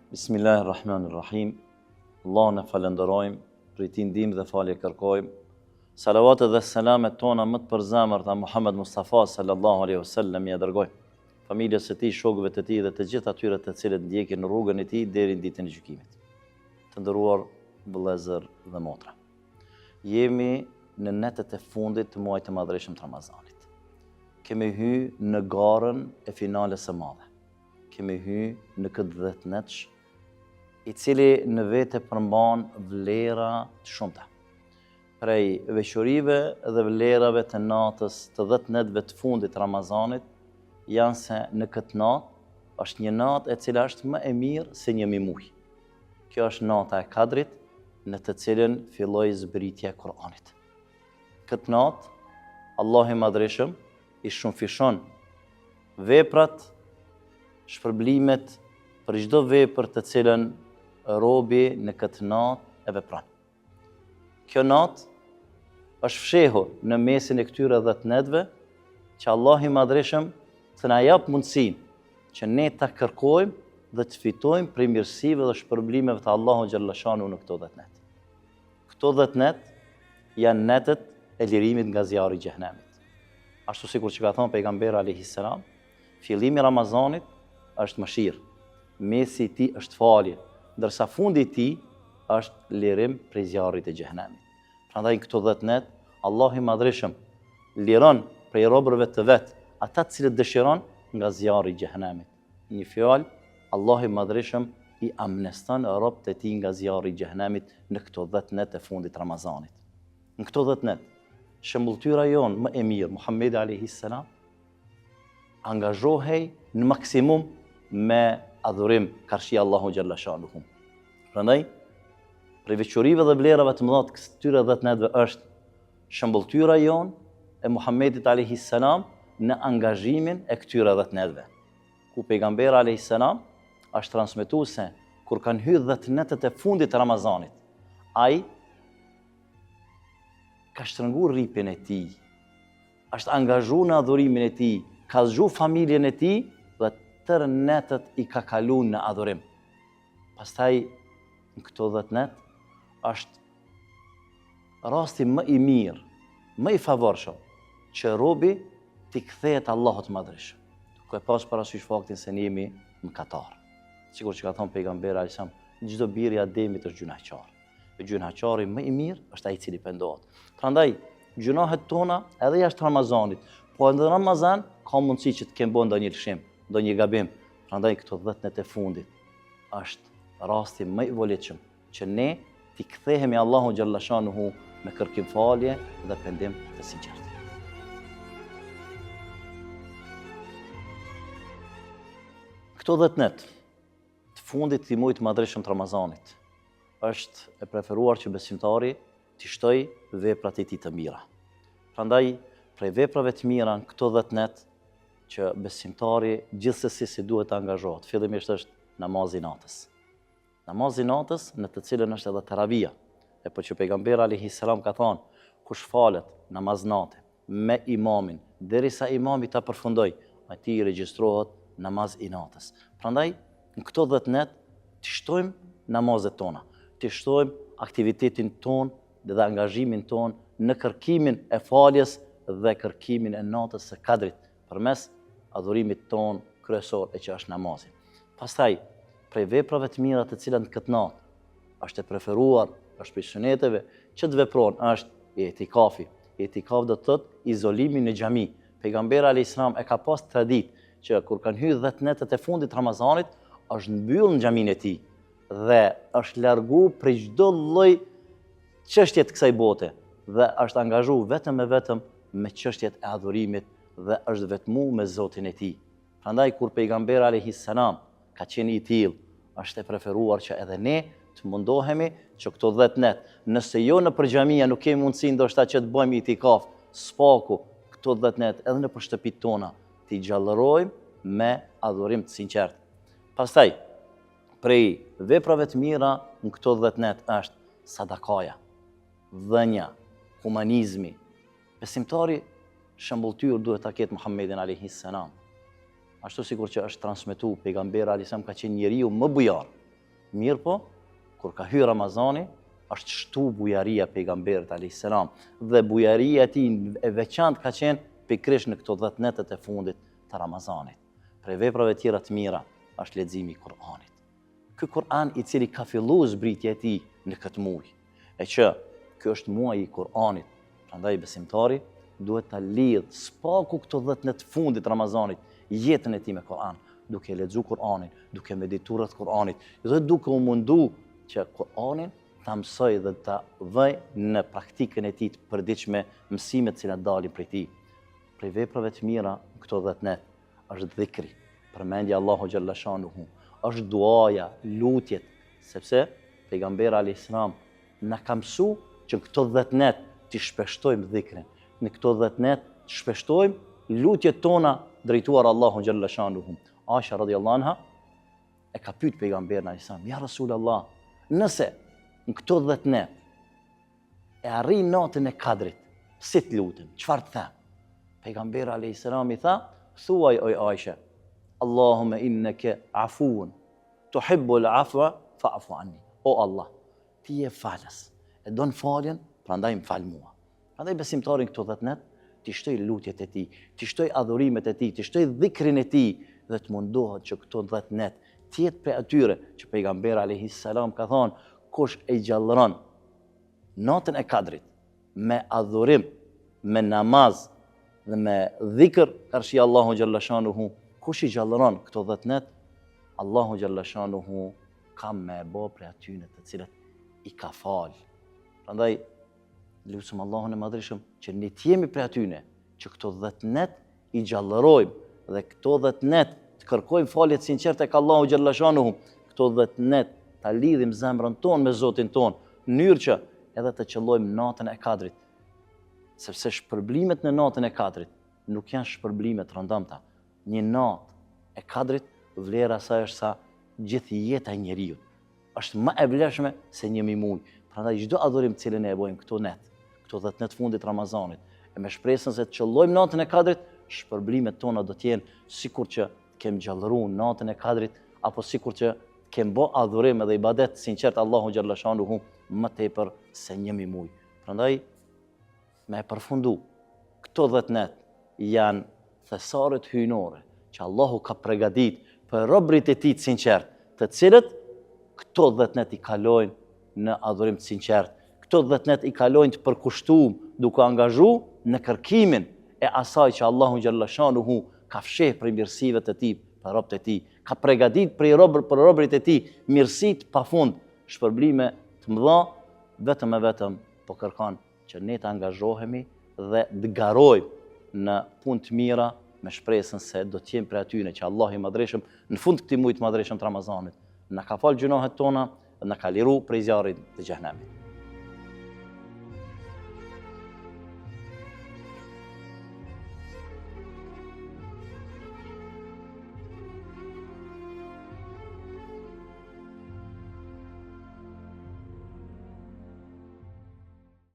Bismillahirrahmanirrahim. Allahun e falenderojmë, prej tij ndihmë dhe falje kërkojmë. Salavatet dhe selamet tona më të përzemërta Muhammed Mustafa sallallahu alaihi wasallam ja dërgojmë familjes së tij, shokëve të tij dhe të gjithë atyre të cilët ndjekin rrugën e tij deri në ditën e gjykimit. Të nderuar vëllezër dhe motra, jemi në netët e fundit të muajit të madhreshëm të Ramazanit. Kemi hyrë në garën e finales së madhe. Kemi hyrë në këtë 10 netësh, i cili në vete përmban vlera të shumta. Prej veçorive dhe vlerave të natës të 10 netëve të fundit të Ramazanit janë se në këtë natë është një natë e cila është më e mirë se një muaj. Kjo është nata e Kadrit, në të cilën filloi zbritja e Kur'anit. Këtë natë Allahu i Madhreshëm i shumëfishon veprat, shpërblimet për çdo vepër të cilën robi në këtë natë e vepron. Kjo natë është fshehur në mesin e këtyre 10 netëve që Allahu i Madhreshëm të na jap mundësinë që ne ta kërkojmë dhe të fitojmë prej mirësive dhe shpërblimeve të Allahu xhalla shanu në këto 10 net. Këto 10 net janë netët e lirimit nga zjarri i xhehenemit. Ashtu sikur që ka thënë pejgamberi alayhis salam, fillimi i Ramazanit është mëshirë, mesi i tij është falje, ndërsa fundi i tij është lirim prej zjarrit të xhehenemit. Prandaj në këto 10 net Allahu i Madhreshëm liron prej robërve të vet ata të cilët dëshiron nga zjarri i xhehenemit. Një fjalë, Allahu i Madhreshëm i amneston robët e tij nga zjarri i xhehenemit në këto 10 net e fundit të Ramazanit. Në këto 10 net, shembulltyra jonë më e mirë, Muhamedi alayhis salam, angazhohej në maksimum me adhurim karshi Allahu xhalla shanuhu. Prandaj, prej veçorive dhe vlerave të mëdha të këtyre 10 netëve është shembulltyra jonë e Muhammedit alayhis salam në angazhimin e këtyre 10 netëve. Ku pejgamberi alayhis salam është transmetuar se kur kanë hyrë 10 netët e fundit të Ramazanit, ai ka shtrënguar rripin e tij, është angazhuar në adhurimin e tij, ka zgjuar familjen e tij dhe tërë netët i ka kaluar në adhurim. Pastaj në këto 10 net është rasti më i mirë, më i favorshëm që robi t'i kthehet Allahut të Madhreshëm. Ku e pas parasysh faktin se ne jemi mëkatar. Sikur që ka thënë pejgamberi alayhis salam, çdo bir i Ademit është gjunaqar. E gjunaqari më i mirë është ai i cili pendohet. Prandaj gjunahet tona edhe jashtë Ramazanit, po në Ramazan ka mundësi që të kemë bën ndonjë lëshim, ndonjë gabim. Prandaj këto 10 net e fundit është rasti më i volitshëm që ne t'i kthehemi Allahu xhalla shanuhu me kërkim falje dhe pendim të sinqert. Këto 10 net të fundit të muajit të madhreshëm të Ramazanit është e preferuar që besimtari të shtojë veprat e tij të mira. Prandaj, prej veprave të mira në këto 10 net që besimtari gjithsesi si duhet të angazhohet, fillimisht është namazi natës. Namazi natës në të cilën është edhe taravia. E po që pejgamberi alayhis salam ka thënë, kush falet namaz natë me imamin derisa imami ta përfundoj, atij regjistrohet namaz i natës. Prandaj, në këto 10 net të shtojmë namazet tona, të shtojmë aktivitetin ton dhe angazhimin ton në kërkimin e faljes dhe kërkimin e natës së Kadrit përmes adhurimit ton kryesor e që është namazi. Pastaj, prej veprave të mira të cilat në këtë natë është e preferuar, është prej suneteve që të vepron është itikafi. Itikaf do të thotë izolimi në xhami. Pejgamberi alayhis salam e ka pas traditë që kur kanë hyrë 10 netët e fundit të Ramazanit, është mbyll në xhamin e tij dhe është largu prej çdo lloj çështje të kësaj bote dhe është angazhuar vetëm e vetëm me çështjet e adhurimit dhe është vetmuar me Zotin e tij. Prandaj kur pejgamberi alayhis salam ka qenë i tillë, është e preferuar që edhe ne të mundohemi që këto 10 net, nëse jo në xhamia nuk kemi mundësi ndoshta që të bëjmë itikaf, spaku, këto 10 net edhe në shtëpitë tona, t'i gjallërojmë me adhurim të sinqert. Pastaj, prej veprave të mira në këto 10 net është sadakaja, dhënia, humanizmi. Besimtari shembulltyr duhet ta ketë Muhammedin alayhis salam. Ashtu sikur që është transmetuar pejgamberi alayhis salam ka qenë njeriu më bujar, Mirë po, kur ka hyrë Ramazani, është shtu bujaria pejgamberit a.s. Dhe bujaria e tij e veçantë ka qenë pikërisht në këto 10 netët e fundit të Ramazanit. Prej veprave tjera të mira është leximi i Kur'anit. Ky Kur'an i cili ka filluar zbritja e tij në këtë muaj, e që ky është muaji i Kur'anit. Prandaj besimtari duhet ta lidh spaku këto 10 net të fundit të Ramazanit jetën e tij me Kur'an, duke lexuar Kur'anin, duke medituar rreth Kur'anit, dhe duke u mundu që Kur'anin ta mësoj dhe ta vëj në praktikën e tij të përditshme mësimet që dalin prej tij. Prej veprave të mira këto 10 net është dhikri, përmendja Allahu xhalla shanuhu, është duaja, lutjet, sepse pejgamberi alayhis salam na ka mësuar që këto 10 net të shpeshtojmë dhikrin, në këto 10 net të shpeshtojmë lutjet tona drejtuar Allahu xhalla shanuhu. Aisha radhiyallahu anha e ka pyet pejgamberin alayhis salam, ja Rasulullah, nëse në këto 10 net e arrin natën e Kadrit, si të lutem, çfarë të them? Pejgamberi alayhis salam i tha, thuaj o Aisha, Allahumma innaka afuun tuhibbul afwa fa'fu anni. O Allah, ti je falës, e don faljen, prandaj më fal mua. Prandaj besimtari në këto 10 net ti shtoj lutjet e tij, ti shtoj adhurimet e tij, ti shtoj dhikrin e tij dhe të mundohet që këto 10 net të jetë për atyre që pejgamberi alayhis salam ka thonë, kush e gjallëron natën e Kadrit me adhurim, me namaz dhe me dhikr karshi Allahu xhalla shanuhu, kush i gjallëron këto 10 net, Allahu xhalla shanuhu ka me bë për atyre të cilët i ka fal. Prandaj lutem Allahun e madhreshëm që ne të jemi për atyre që këto 10 net i gjallërojmë dhe këto 10 net të kërkojmë falje të sinqertë tek Allahu xhalla shanuhu, këto 10 net ta lidhim zemrën tonë me Zotin tonë, në mënyrë që edhe të qëllojmë natën e Kadrit. Sepse shpërblimet në natën e Kadrit nuk janë shpërblimet rëndomta. Një natë e Kadrit vlera e saj është sa gjithë jeta e njeriu. Është më e vlefshme se një muj. Prandaj çdo adhurim të cilën e bëjmë këto net, këto 10 net fundit Ramazanit, e me shpresën se të qëllojmë natën e Kadrit, shpërblimet tona do të jenë sikur që kem gjallëruar natën e Kadrit, apo sikur që kem bë adhurim dhe ibadet sinqert Allahu xhalla shanuhu më tepër se një muj. Prandaj me përfundu, këto 10 net janë thesaret hyjnore që Allahu ka përgatit për robërit e tij të sinqert, të cilët këto 10 net i kalojnë në adhurim të sinqert. Këto 10 net i kalojnë të përkushtuar duke angazhu në kërkimin e asaj që Allahu xhalla shanuhu ka fsheh për mirësive të tij për robët e tij, ka përgatit për robërit e tij mirësi të pafund, shpërblime të mëdha, vetëm e vetëm po kërkon që ne të angazhohemi dhe të garojmë në punë të mira me shpresën se do të jemi për atyre që Allah i madhreshëm në fund këtij muaji të madhreshëm të Ramazanit na ka fal gjunohet tona dhe na ka liru prej zjarrit të xhenemit.